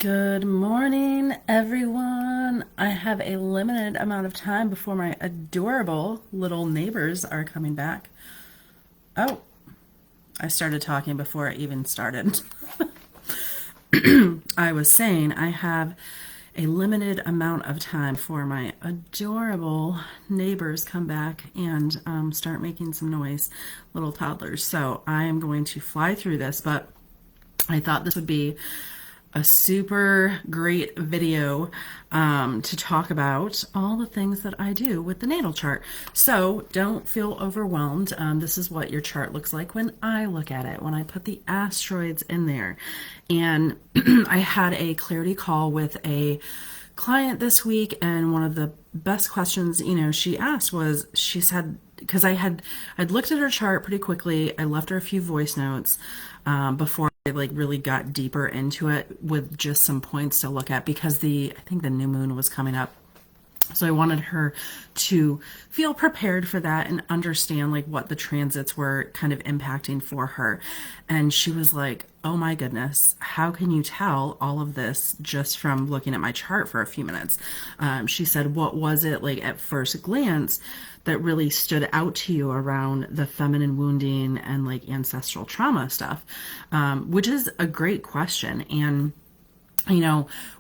Good morning, everyone. I have a limited amount of time before my adorable little neighbors are coming back. Oh, I started talking before I even started. I was saying I have a limited amount of time for my adorable neighbors come back and start making some noise, little toddlers. So I am going to fly through this, but I thought this would be a super great video to talk about all the things that I do with the natal chart. So don't feel overwhelmed. This is what your chart looks like when I look at it, when I put the asteroids in there. And I had a clarity call with a client this week, and one of the best questions, she asked was, she said, because I'd looked at her chart pretty quickly. I left her a few voice notes before I really got deeper into it with just some points to look at, because I think the new moon was coming up. So I wanted her to feel prepared for that and understand what the transits were kind of impacting for her. And she was like, oh my goodness, how can you tell all of this just from looking at my chart for a few minutes? She said, what was it at first glance that really stood out to you around the feminine wounding and ancestral trauma stuff? Which is a great question. And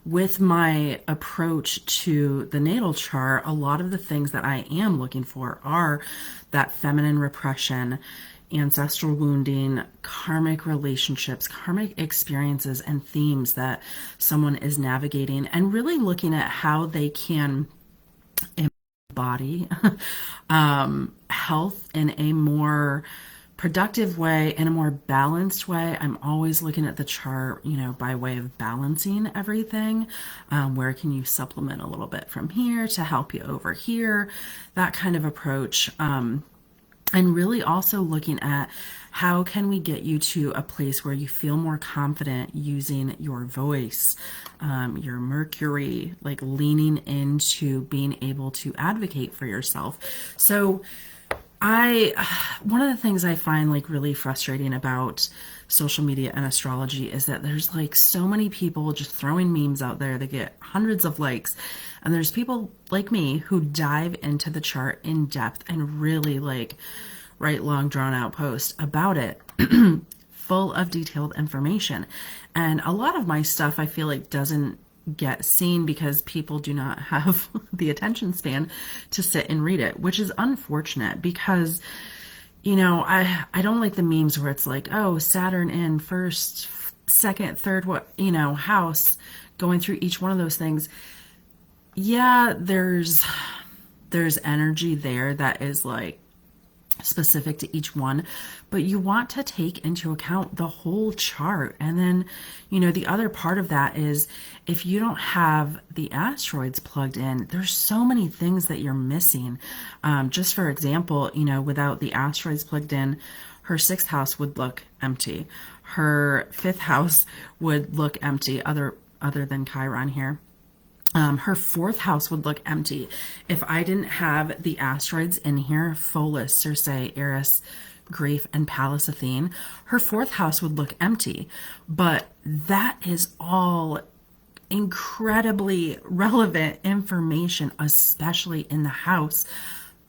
with my approach to the natal chart, a lot of the things that I am looking for are that feminine repression, ancestral wounding, karmic relationships, karmic experiences, and themes that someone is navigating, and really looking at how they can embody health in a more productive way, in a more balanced way. I'm always looking at the chart, by way of balancing everything. Where can you supplement a little bit from here to help you over here? That kind of approach. And really also looking at how can we get you to a place where you feel more confident using your voice, your Mercury, leaning into being able to advocate for yourself. So one of the things I find really frustrating about social media and astrology is that there's so many people just throwing memes out there that get hundreds of likes. And there's people like me who dive into the chart in depth and really write long drawn out posts about it, full of detailed information. And a lot of my stuff I feel doesn't get seen because people do not have the attention span to sit and read it, which is unfortunate because, I don't like the memes where it's oh, Saturn in first, second, third, house, going through each one of those things. Yeah, there's energy there that is specific to each one, but you want to take into account the whole chart. And then, the other part of that is if you don't have the asteroids plugged in, there's so many things that you're missing. Just for example, without the asteroids plugged in, her sixth house would look empty. Her fifth house would look empty, other than Chiron here. Her fourth house would look empty. If I didn't have the asteroids in here, Pholus, Circe, Eris, Grief, and Pallas Athene, her fourth house would look empty. But that is all incredibly relevant information, especially in the house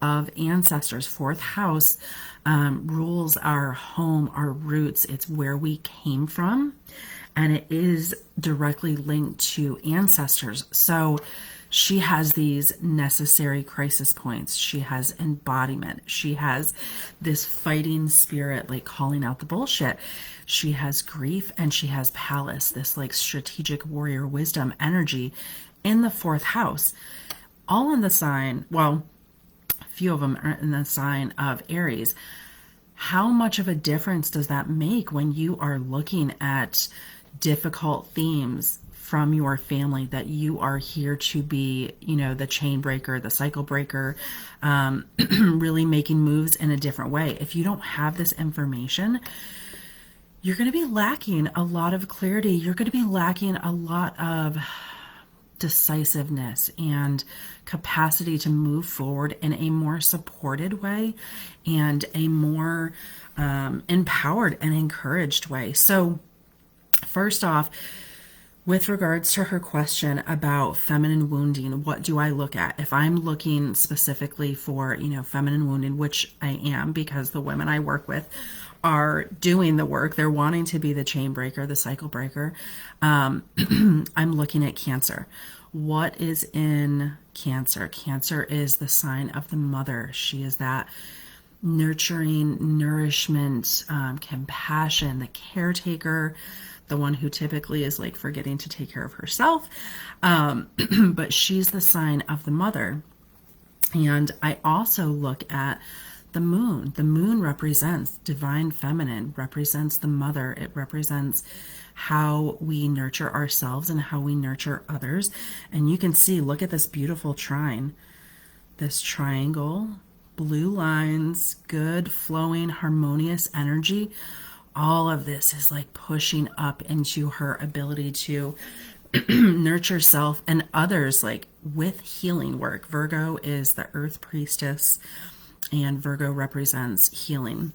of ancestors. Fourth house rules our home, our roots. It's where we came from. And it is directly linked to ancestors. So she has these necessary crisis points. She has embodiment. She has this fighting spirit, calling out the bullshit. She has grief, and she has Pallas, this strategic warrior wisdom energy in the fourth house. All in the sign, well, a few of them are in the sign of Aries. How much of a difference does that make when you are looking at difficult themes from your family, that you are here to be, the chain breaker, the cycle breaker, really making moves in a different way? If you don't have this information, you're going to be lacking a lot of clarity. You're going to be lacking a lot of decisiveness and capacity to move forward in a more supported way and a more empowered and encouraged way. So first off, With regards to her question about feminine wounding, what do I look at? If I'm looking specifically for, feminine wounding, which I am because the women I work with are doing the work, they're wanting to be the chain breaker, the cycle breaker. I'm looking at Cancer. What is in Cancer? Cancer is the sign of the mother. She is that nurturing, nourishment, compassion, the caretaker, the one who typically is like forgetting to take care of herself. But she's the sign of the mother. And I also look at the moon. The moon represents divine feminine, represents the mother. It represents how we nurture ourselves and how we nurture others. And you can see, look at this beautiful trine, this triangle, blue lines, good flowing harmonious energy. All of this is like pushing up into her ability to nurture self and others, like with healing work. Virgo is the earth priestess, and Virgo represents healing.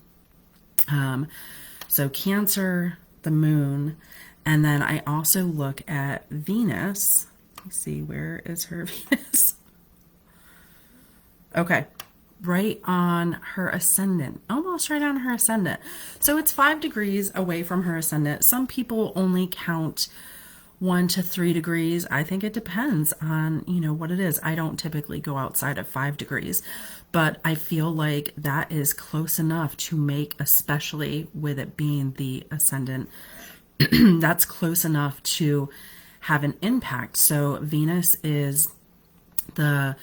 So Cancer, the moon, and then I also look at Venus. Let me see, where is her Venus? Okay, right on her ascendant, almost right on her ascendant. So it's 5 degrees away from her ascendant. Some people only count 1 to 3 degrees. I think it depends on, what it is. I don't typically go outside of 5 degrees, but I feel like that is close enough to make, especially with it being the ascendant, that's close enough to have an impact. So Venus is the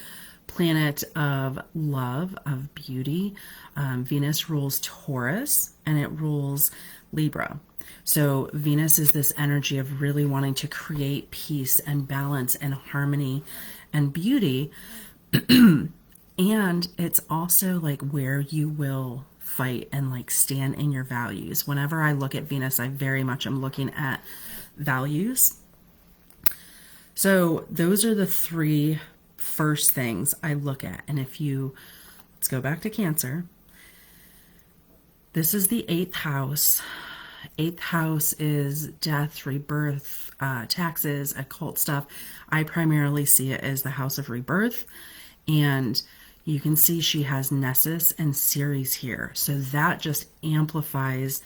planet of love, of beauty. Venus rules Taurus and it rules Libra. So Venus is this energy of really wanting to create peace and balance and harmony and beauty. And it's also like where you will fight and like stand in your values. Whenever I look at Venus, I very much am looking at values. So those are the 3 first things I look at. And let's go back to Cancer. This is the 8th house. 8th house is death, rebirth, taxes, occult stuff. I primarily see it as the house of rebirth. And you can see she has Nessus and Ceres here. So that just amplifies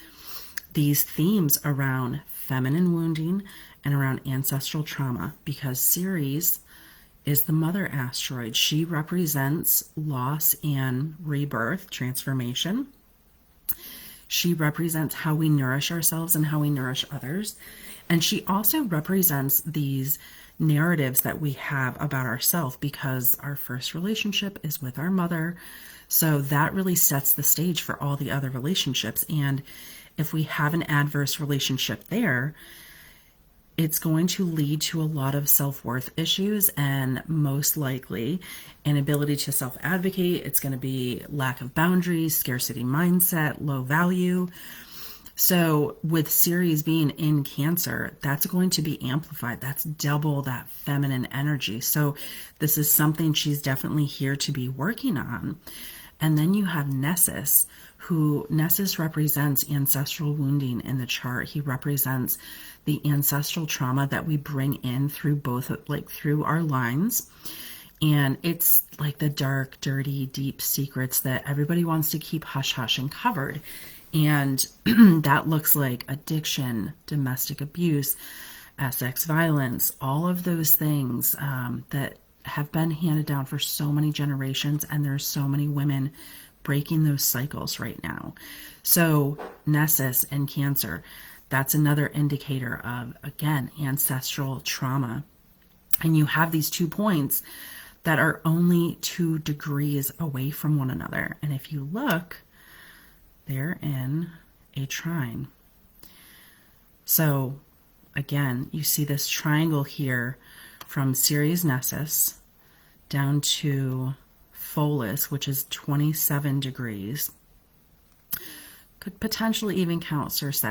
these themes around feminine wounding and around ancestral trauma, because Ceres is the mother asteroid. She represents loss and rebirth, transformation. She represents how we nourish ourselves and how we nourish others. And she also represents these narratives that we have about ourselves, because our first relationship is with our mother. So that really sets the stage for all the other relationships. And if we have an adverse relationship there, it's going to lead to a lot of self-worth issues and most likely inability to self-advocate. It's going to be lack of boundaries, scarcity mindset, low value. So with Ceres being in Cancer, that's going to be amplified. That's double that feminine energy. So this is something she's definitely here to be working on. And then you have Nessus, who Nessus represents ancestral wounding in the chart. He represents the ancestral trauma that we bring in through through our lines. And it's like the dark, dirty, deep secrets that everybody wants to keep hush hush and covered. And that looks like addiction, domestic abuse, sex violence, all of those things that have been handed down for so many generations. And there's so many women breaking those cycles right now. So Nessus and Cancer, that's another indicator of, again, ancestral trauma. And you have these 2 points that are only 2 degrees away from one another. And if you look, they're in a trine. So again, you see this triangle here from Ceres Nessus down to Pholus, which is 27 degrees. Could potentially even count Circe.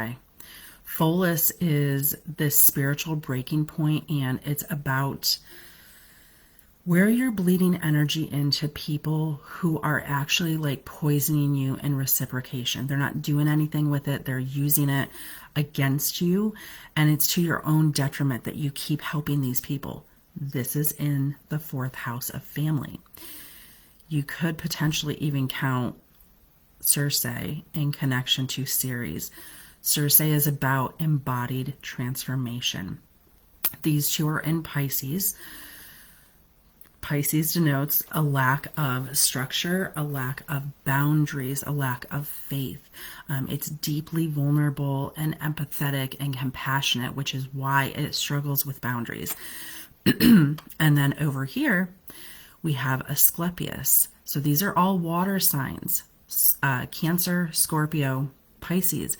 Pholus is this spiritual breaking point, and it's about where you're bleeding energy into people who are actually like poisoning you in reciprocation. They're not doing anything with it, they're using it against you, and it's to your own detriment that you keep helping these people. This is in the fourth house of family. You could potentially even count Circe in connection to Ceres. Circe is about embodied transformation. These two are in Pisces. Pisces denotes a lack of structure, a lack of boundaries, a lack of faith. It's deeply vulnerable and empathetic and compassionate, which is why it struggles with boundaries. And then over here, we have Asclepius. So these are all water signs. Cancer, Scorpio, Pisces.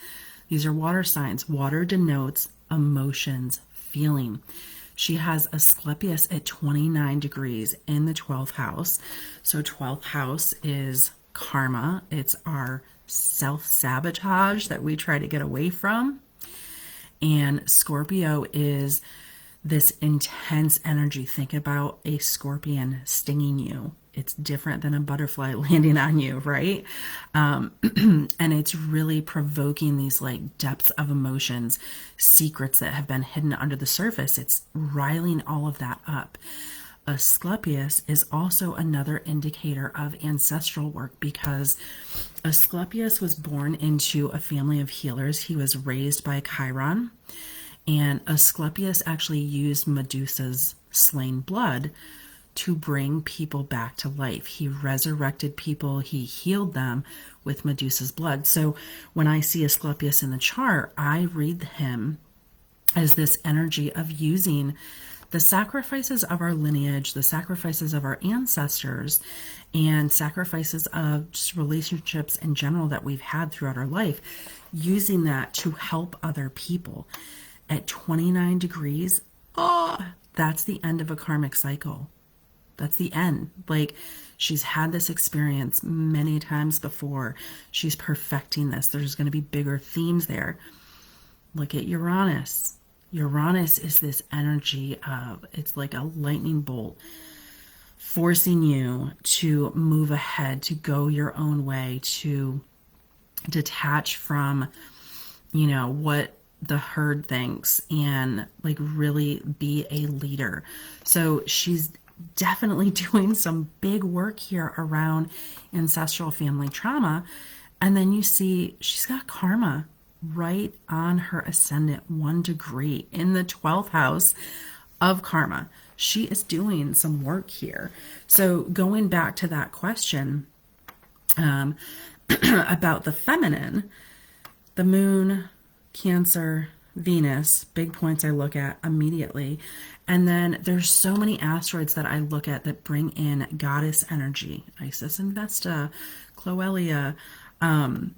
These are water signs. Water denotes emotions, feeling. She has Asclepius at 29 degrees in the 12th house. So 12th house is karma. It's our self-sabotage that we try to get away from. And Scorpio is this intense energy. Think about a scorpion stinging you. It's different than a butterfly landing on you, right? And it's really provoking these like depths of emotions, secrets that have been hidden under the surface. It's riling all of that up. Asclepius is also another indicator of ancestral work because Asclepius was born into a family of healers. He was raised by Chiron, and Asclepius actually used Medusa's slain blood to bring people back to life. He resurrected people, he healed them with Medusa's blood. So when I see Asclepius in the chart, I read him as this energy of using the sacrifices of our lineage, the sacrifices of our ancestors, and sacrifices of just relationships in general that we've had throughout our life, using that to help other people. At 29 degrees, that's the end of a karmic cycle. That's the end. Like, she's had this experience many times before. She's perfecting this. There's going to be bigger themes there. Look at Uranus. Uranus is this energy of, it's like a lightning bolt, forcing you to move ahead, to go your own way, to detach from, what the herd thinks, and like really be a leader. So she's definitely doing some big work here around ancestral family trauma. And then you see she's got karma right on her ascendant, 1 degree in the 12th house of karma. She is doing some work here. So going back to that question about the feminine, the moon, Cancer, Venus, big points I look at immediately. And then there's so many asteroids that I look at that bring in goddess energy. Isis and Vesta, Cloelia.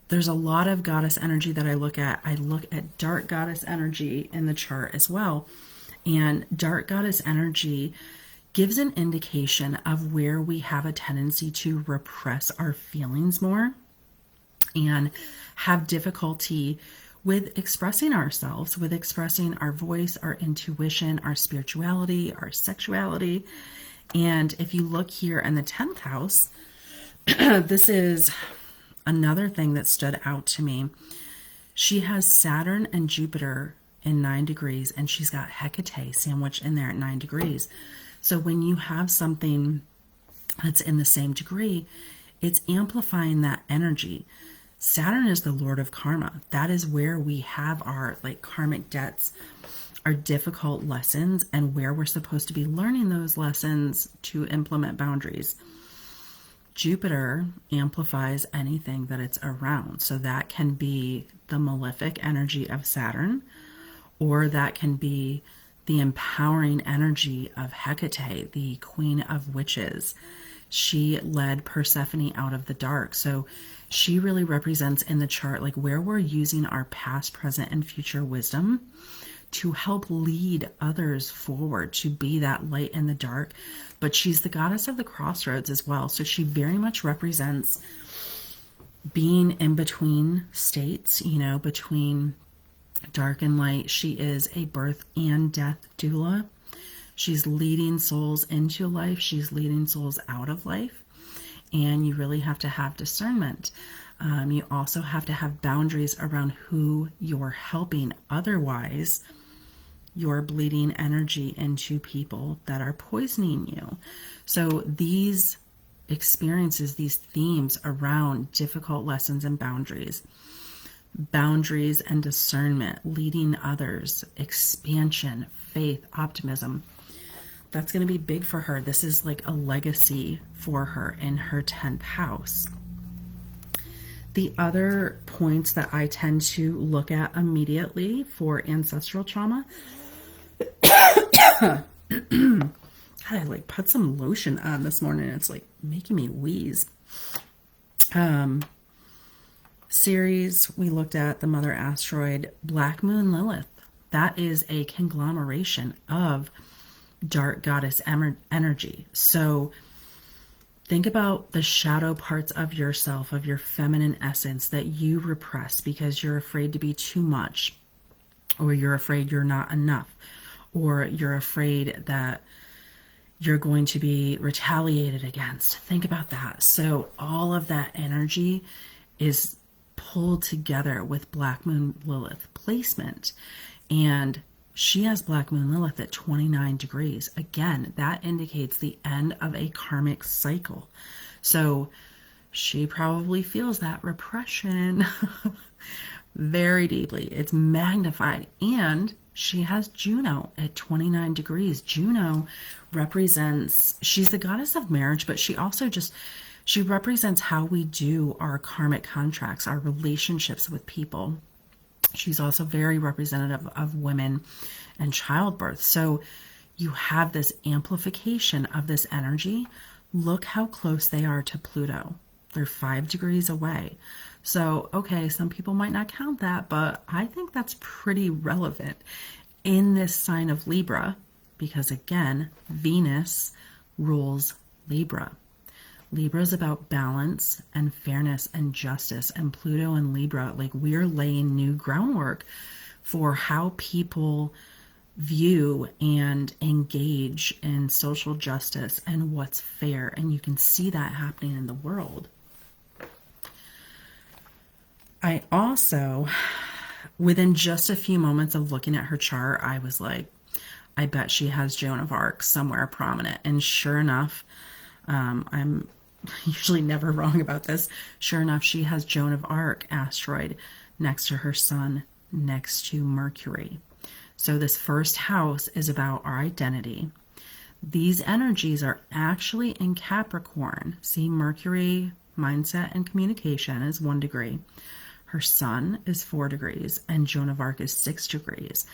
There's a lot of goddess energy that I look at. I look at dark goddess energy in the chart as well. And dark goddess energy gives an indication of where we have a tendency to repress our feelings more and have difficulty with expressing ourselves, with expressing our voice, our intuition, our spirituality, our sexuality. And if you look here in the 10th house, this is another thing that stood out to me. She has Saturn and Jupiter in 9 degrees, and she's got Hecate sandwiched in there at 9 degrees. So when you have something that's in the same degree, it's amplifying that energy. Saturn is the Lord of karma. That is where we have our like karmic debts, our difficult lessons, and where we're supposed to be learning those lessons to implement boundaries. Jupiter amplifies anything that it's around. So that can be the malefic energy of Saturn, or that can be the empowering energy of Hecate, the queen of witches. She led Persephone out of the dark. So she really represents in the chart like where we're using our past, present, and future wisdom to help lead others forward, to be that light in the dark. But she's the goddess of the crossroads as well. So she very much represents being in between states, between dark and light. She is a birth and death doula. She's leading souls into life. She's leading souls out of life. And you really have to have discernment. You also have to have boundaries around who you're helping. Otherwise, you're bleeding energy into people that are poisoning you. So these experiences, these themes around difficult lessons and boundaries and discernment, leading others, expansion, faith, optimism, that's going to be big for her. This is like a legacy for her in her 10th house. The other points that I tend to look at immediately for ancestral trauma, God, I like put some lotion on this morning. It's like making me wheeze. Series, we looked at the mother asteroid, Black Moon Lilith. That is a conglomeration of dark goddess energy. So think about the shadow parts of yourself, of your feminine essence that you repress because you're afraid to be too much, or you're afraid you're not enough, or you're afraid that you're going to be retaliated against. Think about that. So all of that energy is pulled together with Black Moon Lilith placement. And she has Black Moon Lilith at 29 degrees. Again, that indicates the end of a karmic cycle. So she probably feels that repression very deeply. It's magnified. And she has Juno at 29 degrees. Juno represents, she's the goddess of marriage, but she also she represents how we do our karmic contracts, our relationships with people. She's also very representative of women and childbirth. So you have this amplification of this energy. Look how close they are to Pluto. They're 5 degrees away. So, okay, some people might not count that, but I think that's pretty relevant in this sign of Libra because, again, Venus rules Libra. Libra is about balance and fairness and justice, and Pluto and Libra, like, we're laying new groundwork for how people view and engage in social justice and what's fair, and you can see that happening in the world. I also, within just a few moments of looking at her chart, I was like, I bet she has Joan of Arc somewhere prominent. And sure enough, I'm usually never wrong about this. Sure enough, she has Joan of Arc asteroid next to her sun, next to Mercury. So this first house is about our identity. These energies are actually in Capricorn. See, Mercury, mindset and communication, is 1 degree. Her sun is 4 degrees, and Joan of Arc is 6 degrees.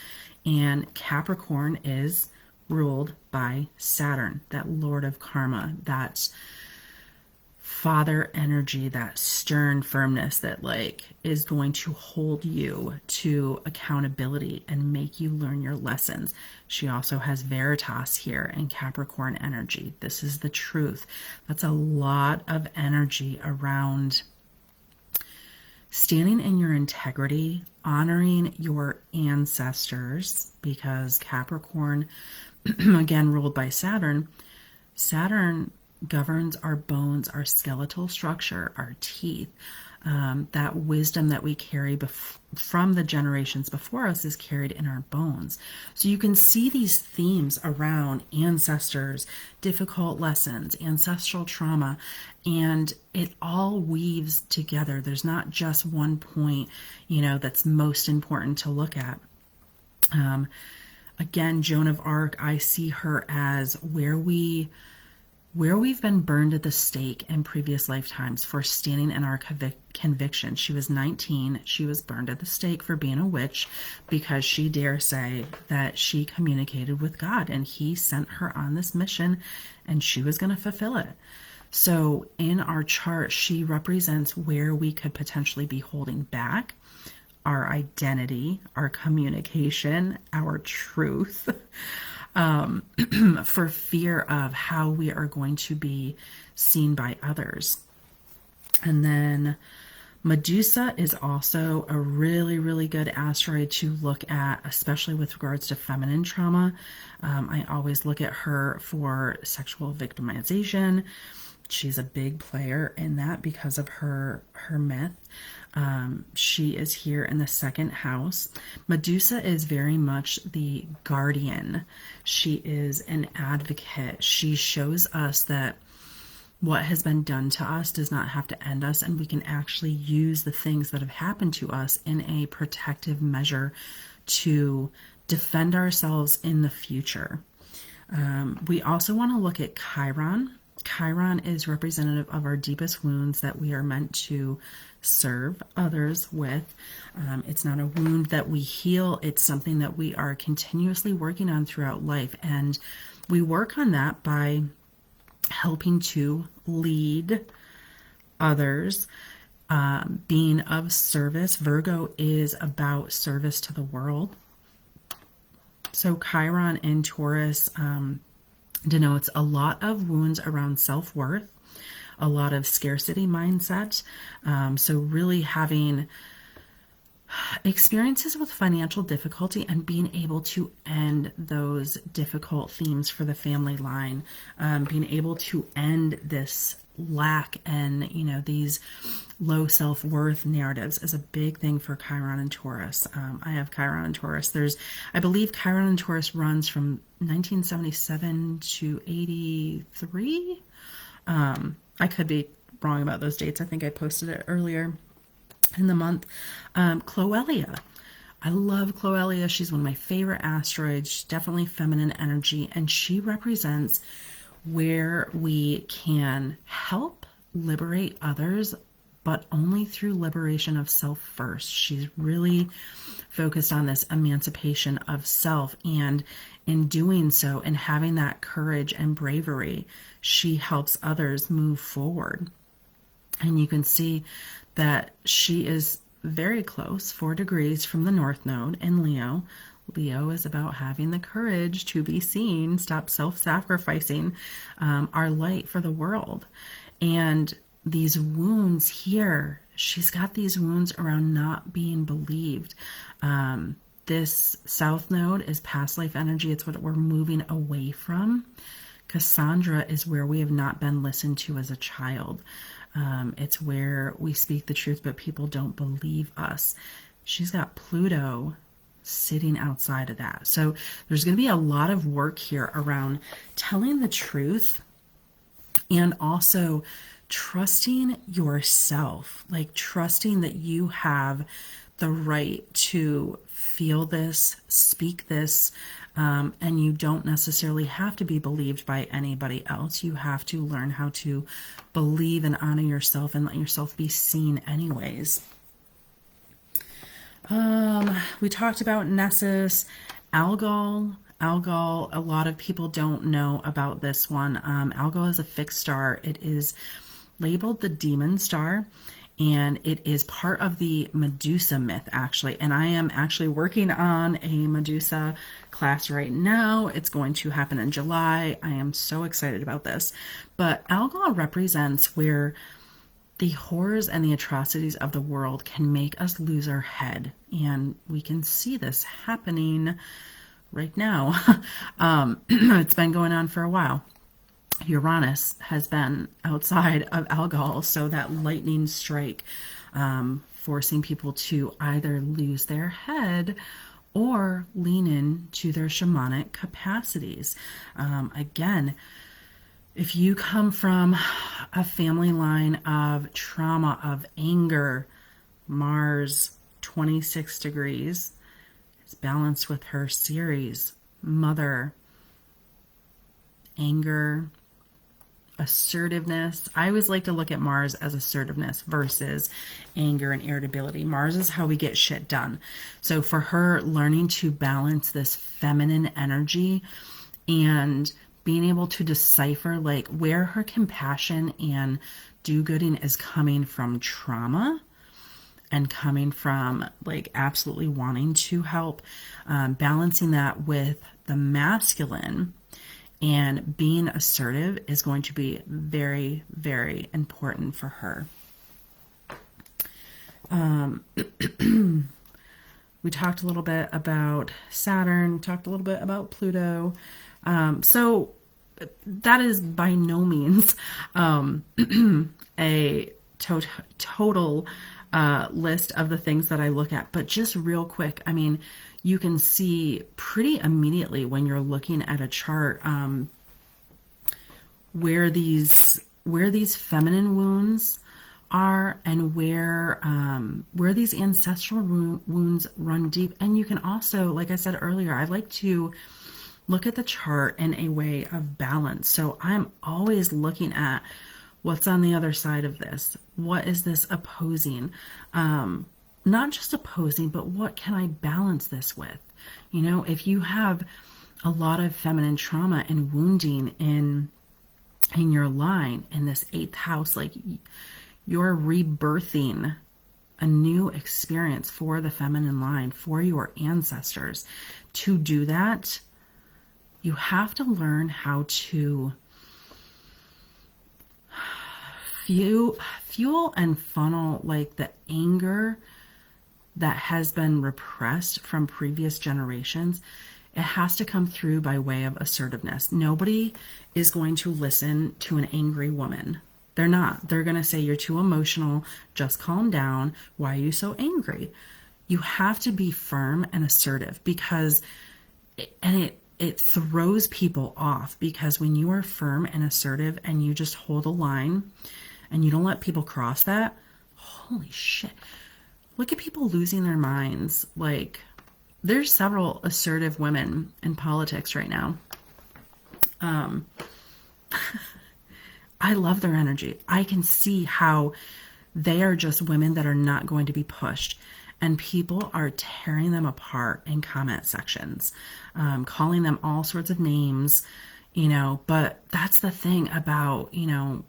And Capricorn is ruled by Saturn, that lord of karma, that father energy, that stern firmness that like is going to hold you to accountability and make you learn your lessons. She also has Veritas here in Capricorn energy. This is the truth. That's a lot of energy around standing in your integrity, honoring your ancestors, because Capricorn, again, ruled by Saturn, Saturn governs our bones, our skeletal structure, our teeth. That wisdom that we carry from the generations before us is carried in our bones. So you can see these themes around ancestors, difficult lessons, ancestral trauma, and it all weaves together. There's not just one point, that's most important to look at. Again, Joan of Arc, I see her as where we've been burned at the stake in previous lifetimes for standing in our conviction. She was 19. She was burned at the stake for being a witch because she dare say that she communicated with God and he sent her on this mission and she was going to fulfill it. So in our chart, she represents where we could potentially be holding back our identity, our communication, our truth, for fear of how we are going to be seen by others. And then Medusa is also a really, really good asteroid to look at, especially with regards to feminine trauma. I always look at her for sexual victimization. She's a big player in that because of her myth. She is here in the second house. Medusa is very much the guardian. She is an advocate. She shows us that what has been done to us does not have to end us, and we can actually use the things that have happened to us in a protective measure to defend ourselves in the future. We also want to look at Chiron. Chiron is representative of our deepest wounds that we are meant to serve others with. It's not a wound that we heal, it's something that we are continuously working on throughout life. And we work on that by helping to lead others, being of service. Virgo is about service to the world. So Chiron in Taurus denotes a lot of wounds around self-worth, a lot of scarcity mindset. So really having experiences with financial difficulty and being able to end those difficult themes for the family line, being able to end this lack and, these low self-worth narratives is a big thing for Chiron and Taurus. I have Chiron and Taurus. I believe Chiron and Taurus runs from 1977 to 83. I could be wrong about those dates. I think I posted it earlier in the month. Cloelia. I love Cloelia. She's one of my favorite asteroids. She's definitely feminine energy, and she represents where we can help liberate others, but only through liberation of self first. She's really focused on this emancipation of self, and in doing so and having that courage and bravery, she helps others move forward. And you can see that she is very close, 4 degrees from the North Node in Leo. Leo is about having the courage to be seen, stop self-sacrificing our light for the world. And these wounds here, she's got these wounds around not being believed. This South Node is past life energy. It's what we're moving away from. Cassandra is where we have not been listened to as a child. It's where we speak the truth, but people don't believe us. She's got Pluto sitting outside of that. So there's going to be a lot of work here around telling the truth and also trusting yourself, like trusting that you have the right to feel this, speak this, and you don't necessarily have to be believed by anybody else. You have to learn how to believe and honor yourself and let yourself be seen anyways. We talked about Nessus, Algol. Algol, a lot of people don't know about this one. Algol is a fixed star. It is labeled the demon star, and it is part of the Medusa myth, actually. And I am actually working on a Medusa class right now. It's going to happen in July. I am so excited about this. But Algol represents where the horrors and the atrocities of the world can make us lose our head. And we can see this happening right now. It's been going on for a while. Uranus has been outside of Algol, so that lightning strike forcing people to either lose their head or lean into their shamanic capacities. Again, if you come from a family line of trauma, of anger, Mars, 26 degrees, is balanced with her Ceres, mother, anger, assertiveness. I always like to look at Mars as assertiveness versus anger and irritability. Mars is how we get shit done. So for her, learning to balance this feminine energy and being able to decipher like where her compassion and do-gooding is coming from trauma and coming from like absolutely wanting to help, balancing that with the masculine and being assertive is going to be very, very important for her. We talked a little bit about Saturn, talked a little bit about Pluto. So that is by no means a total list of the things that I look at. But just real quick, I mean, you can see pretty immediately when you're looking at a chart where these feminine wounds are, and where these ancestral wounds run deep. And you can also, like I said earlier, I like to look at the chart in a way of balance. So I'm always looking at what's on the other side of this. What is this opposing? Not just opposing, but what can I balance this with? You know, if you have a lot of feminine trauma and wounding in your line in this 8th house, like you're rebirthing a new experience for the feminine line, for your ancestors. To do that, you have to learn how to fuel and funnel like the anger that has been repressed from previous generations. It has to come through by way of assertiveness. Nobody is going to listen to an angry woman. They're not. They're going to say, you're too emotional. Just calm down. Why are you so angry? You have to be firm and assertive, because it throws people off, because when you are firm and assertive and you just hold a line and you don't let people cross that, holy shit. Look at people losing their minds. Like, there's several assertive women in politics right now. I love their energy. I can see how they are just women that are not going to be pushed. And people are tearing them apart in comment sections, calling them all sorts of names, you know. But that's the thing about, you know,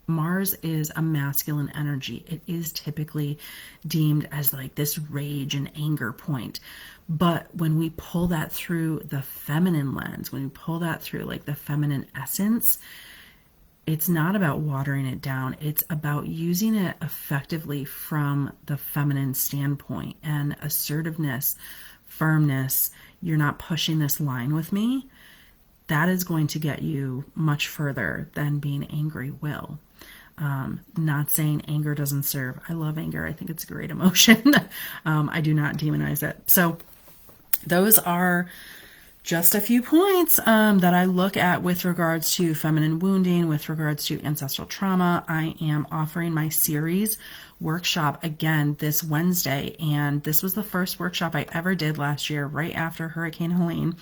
Mars is a masculine energy. It is typically deemed as like this rage and anger point. But when we pull that through the feminine lens, when we pull that through like the feminine essence, it's not about watering it down. It's about using it effectively from the feminine standpoint, and assertiveness, firmness. You're not pushing this line with me. That is going to get you much further than being angry will. Not saying anger doesn't serve. I love anger. I think it's a great emotion. I do not demonize it. So those are just a few points that I look at with regards to feminine wounding, with regards to ancestral trauma. I am offering my series workshop again this Wednesday, and this was the first workshop I ever did last year, right after Hurricane Helene,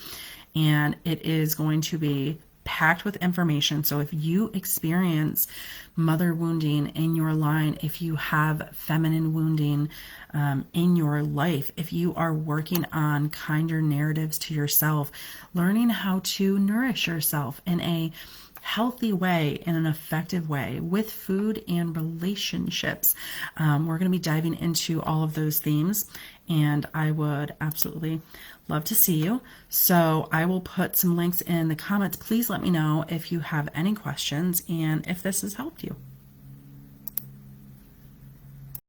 and it is going to be packed with information. So if you experience mother wounding in your line, if you have feminine wounding in your life, if you are working on kinder narratives to yourself, learning how to nourish yourself in a healthy way, in an effective way, with food and relationships, we're going to be diving into all of those themes, and I would absolutely love to see you. So I will put some links in the comments. Please let me know if you have any questions and if this has helped you.